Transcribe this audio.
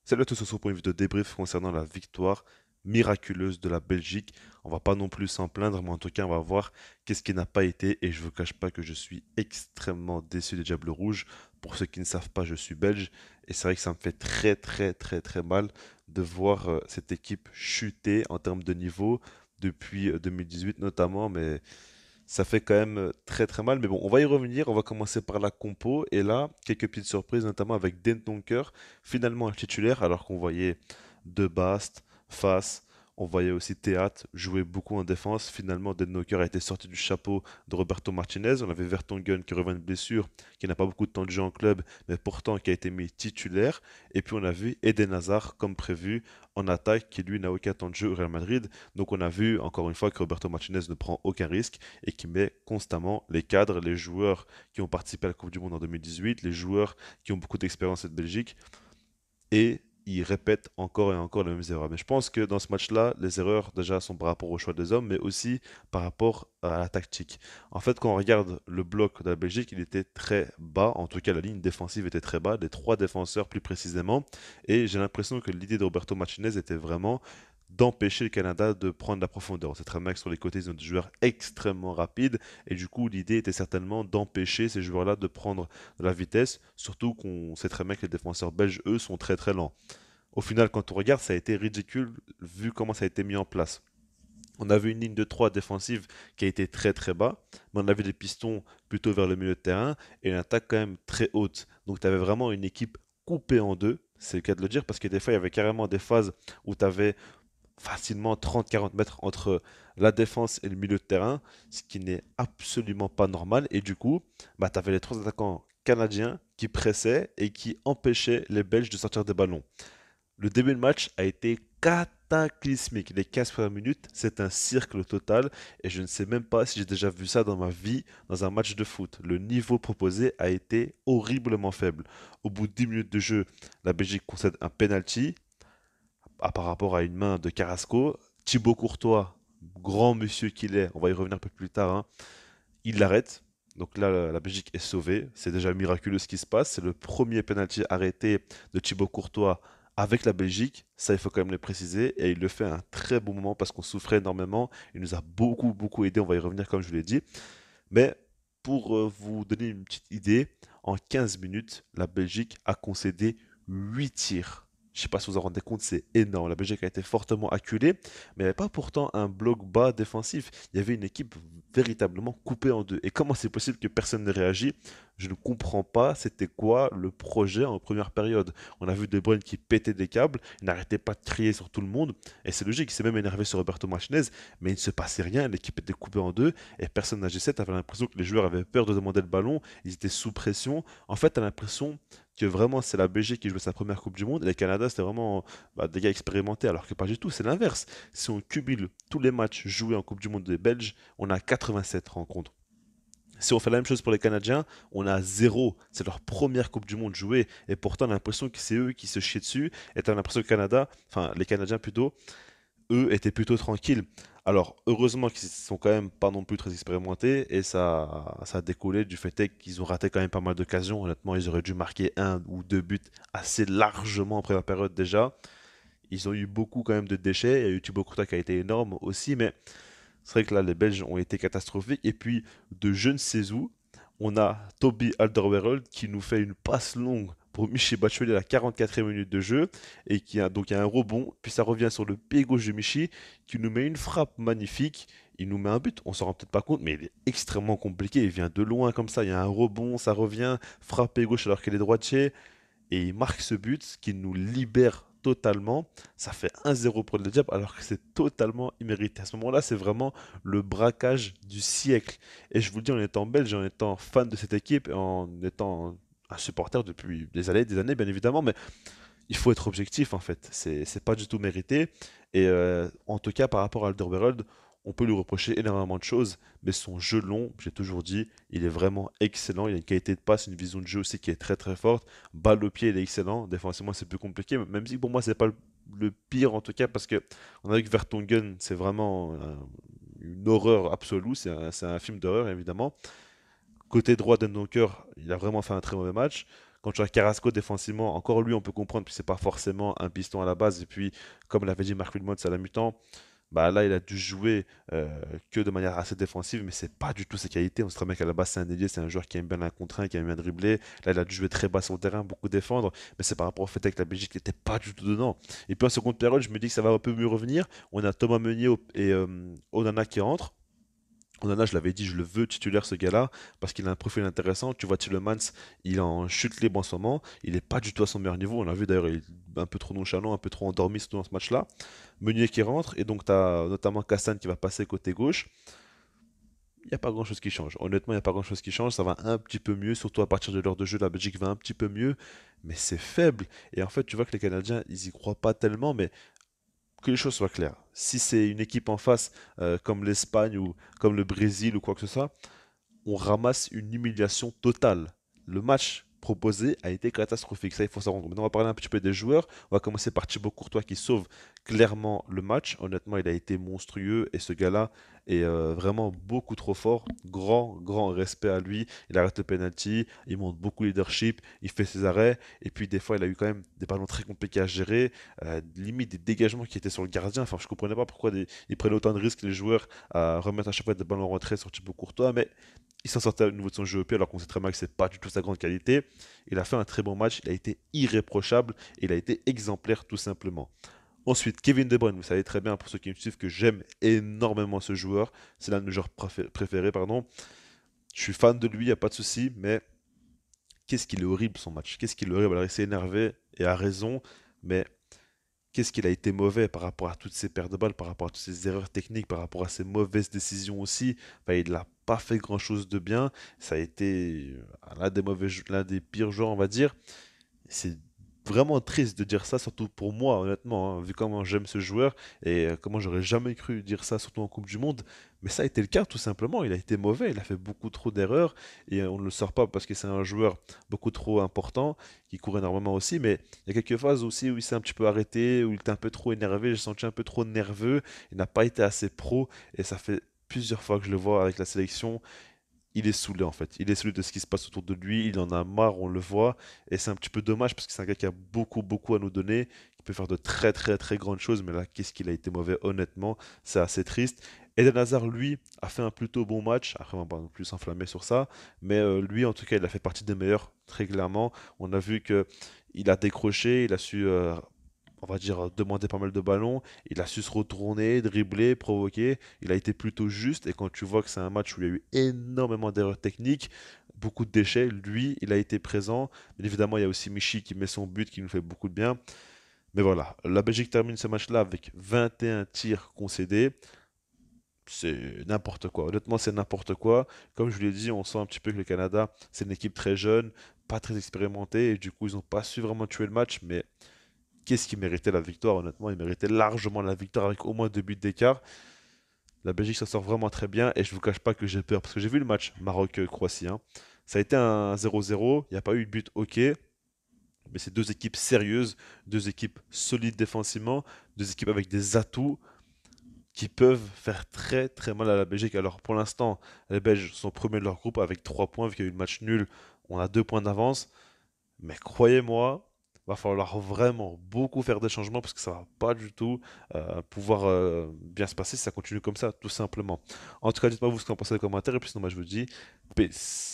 Salut à tous, on se retrouve pour une vidéo débrief concernant la victoire miraculeuse de la Belgique. On va pas non plus s'en plaindre, mais en tout cas, on va voir qu'est-ce qui n'a pas été. Et je ne vous cache pas que je suis extrêmement déçu des Diables Rouges. Pour ceux qui ne savent pas, je suis belge. Et c'est vrai que ça me fait très, très, très, très mal de voir cette équipe chuter en termes de niveau depuis 2018 notamment. Mais ça fait quand même très très mal, mais bon, on va y revenir. On va commencer par la compo. Et là, quelques petites surprises, notamment avec Dentonker, finalement un titulaire, alors qu'on voyait De Bast, Fass, on voyait aussi Théâtre jouer beaucoup en défense. Finalement, Dentonker a été sorti du chapeau de Roberto Martinez. On avait Vertonghen qui revient de blessure, qui n'a pas beaucoup de temps de jeu en club, mais pourtant qui a été mis titulaire. Et puis on a vu Eden Hazard, comme prévu, en attaque, qui lui n'a aucun temps de jeu au Real Madrid. Donc on a vu encore une fois que Roberto Martinez ne prend aucun risque et qui met constamment les cadres, les joueurs qui ont participé à la Coupe du Monde en 2018, les joueurs qui ont beaucoup d'expérience cette Belgique, et ils répètent encore et encore les mêmes erreurs. Mais je pense que dans ce match-là, les erreurs déjà sont par rapport au choix des hommes, mais aussi par rapport à la tactique. En fait, quand on regarde le bloc de la Belgique, il était très bas, en tout cas la ligne défensive était très bas, les trois défenseurs plus précisément, et j'ai l'impression que l'idée de Roberto Martinez était vraiment d'empêcher le Canada de prendre la profondeur. On sait très bien que sur les côtés, ils ont des joueurs extrêmement rapides, et du coup, l'idée était certainement d'empêcher ces joueurs-là de prendre de la vitesse, surtout qu'on sait très bien que les défenseurs belges, eux, sont très très lents. Au final, quand on regarde, ça a été ridicule vu comment ça a été mis en place. On avait une ligne de 3 défensive qui a été très très bas, mais on avait des pistons plutôt vers le milieu de terrain et une attaque quand même très haute. Donc tu avais vraiment une équipe coupée en deux, c'est le cas de le dire, parce que des fois il y avait carrément des phases où tu avais facilement 30-40 mètres entre la défense et le milieu de terrain, ce qui n'est absolument pas normal. Et du coup, bah, tu avais les trois attaquants canadiens qui pressaient et qui empêchaient les Belges de sortir des ballons. Le début de match a été cataclysmique. Les 15 premières minutes, c'est un cirque total et je ne sais même pas si j'ai déjà vu ça dans ma vie dans un match de foot. Le niveau proposé a été horriblement faible. Au bout de 10 minutes de jeu, la Belgique concède un penalty par rapport à une main de Carrasco. Thibaut Courtois, grand monsieur qu'il est, on va y revenir un peu plus tard, hein, il l'arrête. Donc là, la Belgique est sauvée. C'est déjà miraculeux ce qui se passe. C'est le premier penalty arrêté de Thibaut Courtois avec la Belgique. Ça, il faut quand même le préciser. Et il le fait à un très bon moment parce qu'on souffrait énormément. Il nous a beaucoup, beaucoup aidé. On va y revenir comme je vous l'ai dit. Mais pour vous donner une petite idée, en 15 minutes, la Belgique a concédé 8 tirs. Je ne sais pas si vous en rendez compte, c'est énorme. La Belgique a été fortement acculée, mais il n'y avait pas pourtant un bloc bas défensif. Il y avait une équipe véritablement coupée en deux. Et comment c'est possible que personne n'ait réagi? Je ne comprends pas c'était quoi le projet en première période. On a vu De Bruyne qui pétait des câbles, il n'arrêtait pas de crier sur tout le monde, et c'est logique, il s'est même énervé sur Roberto Martinez, mais il ne se passait rien, l'équipe était coupée en deux, et personne n'agissait. Tu avais l'impression que les joueurs avaient peur de demander le ballon, ils étaient sous pression. En fait, tu as l'impression que vraiment c'est la Belgique qui jouait sa première Coupe du Monde et le Canada c'était vraiment des gars expérimentés, alors que pas du tout, c'est l'inverse. Si on cumule tous les matchs joués en Coupe du Monde des Belges, on a 87 rencontres. Si on fait la même chose pour les Canadiens, on a zéro. C'est leur première Coupe du Monde jouée. Et pourtant, on a l'impression que c'est eux qui se chient dessus. Et tu as l'impression que le Canada, enfin les Canadiens plutôt, eux étaient plutôt tranquilles. Alors, heureusement qu'ils sont quand même pas non plus très expérimentés et ça a découlé du fait qu'ils ont raté quand même pas mal d'occasions. Honnêtement, ils auraient dû marquer un ou deux buts assez largement après la période déjà. Ils ont eu beaucoup quand même de déchets. Il y a eu Thibaut Courtois qui a été énorme aussi, mais c'est vrai que là, les Belges ont été catastrophiques. Et puis, de je ne sais où, on a Toby Alderweireld qui nous fait une passe longue pour Michy Batshuayi à la 44e minute de jeu et qui a donc il y a un rebond, puis ça revient sur le pied gauche de Michy qui nous met une frappe magnifique. Il nous met un but, on s'en rend peut-être pas compte, mais il est extrêmement compliqué. Il vient de loin comme ça, il y a un rebond, ça revient, frappe pied gauche alors qu'il est droitier et il marque ce but qui nous libère totalement. Ça fait 1-0 pour le Diable alors que c'est totalement immérité. À ce moment-là, c'est vraiment le braquage du siècle. Et je vous le dis en étant belge, en étant fan de cette équipe, en étant un supporter depuis des années bien évidemment, mais il faut être objectif en fait. C'est pas du tout mérité. Et en tout cas, par rapport à Alderweireld, on peut lui reprocher énormément de choses, mais son jeu long, j'ai toujours dit, il est vraiment excellent. Il a une qualité de passe, une vision de jeu aussi qui est très très forte. Balle au pied, il est excellent. Défensivement, c'est plus compliqué, même si pour moi, c'est pas le pire en tout cas, parce que on a vu que Vertonghen, c'est vraiment une horreur absolue. C'est un film d'horreur évidemment. Côté droit d'Endonker, il a vraiment fait un très mauvais match. Quand tu as Carrasco défensivement, encore lui, on peut comprendre, puis c'est pas forcément un piston à la base. Et puis, comme l'avait dit Marc Wilmots à la mi-temps, bah là, il a dû jouer que de manière assez défensive, mais c'est pas du tout ses qualités. On sait très bien qu'à la base, c'est un ailier, c'est un joueur qui aime bien un contre un, qui aime bien dribbler. Là, il a dû jouer très bas sur le terrain, beaucoup défendre, mais c'est par rapport au fait que la Belgique n'était pas du tout dedans. Et puis en seconde période, je me dis que ça va un peu mieux revenir. On a Thomas Meunier et Onana qui entrent. Onana, je l'avais dit, je le veux titulaire ce gars-là parce qu'il a un profil intéressant. Tu vois, Tielemans, il est en chute libre en ce moment. Il n'est pas du tout à son meilleur niveau. On l'a vu d'ailleurs, il est un peu trop nonchalant, un peu trop endormi surtout dans ce match-là. Meunier qui rentre et donc tu as notamment Castan qui va passer côté gauche. Il n'y a pas grand-chose qui change. Honnêtement, il n'y a pas grand-chose qui change. Ça va un petit peu mieux, surtout à partir de l'heure de jeu. La Belgique va un petit peu mieux, mais c'est faible. Et en fait, tu vois que les Canadiens, ils y croient pas tellement, mais que les choses soient claires. Si c'est une équipe en face, comme l'Espagne ou comme le Brésil ou quoi que ce soit, on ramasse une humiliation totale. Le match proposé a été catastrophique, ça il faut s'en rendre compte. Maintenant, on va parler un petit peu des joueurs. On va commencer par Thibaut Courtois qui sauve clairement le match. Honnêtement, il a été monstrueux et ce gars-là est vraiment beaucoup trop fort. Grand, grand respect à lui. Il arrête le penalty, il montre beaucoup de leadership, il fait ses arrêts. Et puis des fois, il a eu quand même des ballons très compliqués à gérer, limite des dégagements qui étaient sur le gardien. Enfin, je comprenais pas pourquoi ils prenaient autant de risques les joueurs à remettre à chaque fois des ballons rentrés sur Thibaut Courtois, mais il s'en sortait à nouveau de son jeu au pied alors qu'on sait très bien que c'est pas du tout sa grande qualité. Il a fait un très bon match, il a été irréprochable, et il a été exemplaire tout simplement. Ensuite, Kevin De Bruyne, vous savez très bien pour ceux qui me suivent que j'aime énormément ce joueur. C'est l'un de mes joueurs préférés, pardon. Je suis fan de lui, il n'y a pas de souci, mais qu'est-ce qu'il est horrible son match. Qu'est-ce qu'il est horrible. Alors il s'est énervé et a raison, mais qu'est-ce qu'il a été mauvais par rapport à toutes ces pertes de balles, par rapport à toutes ces erreurs techniques, par rapport à ses mauvaises décisions aussi. Enfin, il n'a pas fait grand-chose de bien. Ça a été l'un des pires joueurs, on va dire. C'est vraiment triste de dire ça, surtout pour moi, honnêtement, hein, vu comment j'aime ce joueur et comment j'aurais jamais cru dire ça, surtout en Coupe du Monde. Mais ça a été le cas, tout simplement. Il a été mauvais, il a fait beaucoup trop d'erreurs et on ne le sort pas parce que c'est un joueur beaucoup trop important, qui court énormément aussi. Mais il y a quelques phases aussi où il s'est un petit peu arrêté, où il était un peu trop énervé, j'ai senti un peu trop nerveux. Il n'a pas été assez pro et ça fait plusieurs fois que je le vois avec la sélection. Il est saoulé en fait. Il est saoulé de ce qui se passe autour de lui. Il en a marre, on le voit. Et c'est un petit peu dommage parce que c'est un gars qui a beaucoup, beaucoup à nous donner. Qui peut faire de très, très, très grandes choses. Mais là, qu'est-ce qu'il a été mauvais, honnêtement. C'est assez triste. Eden Hazard, lui, a fait un plutôt bon match. Après, on va pas non plus s'enflammer sur ça. Mais lui, en tout cas, il a fait partie des meilleurs, très clairement. On a vu que il a décroché, il a su on va dire, demander pas mal de ballons. Il a su se retourner, dribbler, provoquer. Il a été plutôt juste. Et quand tu vois que c'est un match où il y a eu énormément d'erreurs techniques, beaucoup de déchets, lui, il a été présent. Bien évidemment, il y a aussi Michi qui met son but, qui nous fait beaucoup de bien. Mais voilà, la Belgique termine ce match-là avec 21 tirs concédés. C'est n'importe quoi. Honnêtement, c'est n'importe quoi. Comme je vous l'ai dit, on sent un petit peu que le Canada, c'est une équipe très jeune, pas très expérimentée. Et du coup, ils n'ont pas su vraiment tuer le match. Mais qu'est-ce qui méritait la victoire, honnêtement? Il méritait largement la victoire avec au moins 2 buts d'écart. La Belgique s'en sort vraiment très bien et je ne vous cache pas que j'ai peur parce que j'ai vu le match Maroc-Croatie, hein. Ça a été un 0-0, il n'y a pas eu de but, ok, mais c'est deux équipes sérieuses, deux équipes solides défensivement, deux équipes avec des atouts qui peuvent faire très très mal à la Belgique. Alors pour l'instant, les Belges sont premiers de leur groupe avec 3 points vu qu'il y a eu le match nul, on a 2 points d'avance. Mais croyez-moi, va falloir vraiment beaucoup faire des changements parce que ça va pas du tout pouvoir bien se passer si ça continue comme ça, tout simplement. En tout cas, dites-moi vous ce que vous en pensez dans les commentaires et puis sinon, moi je vous dis peace.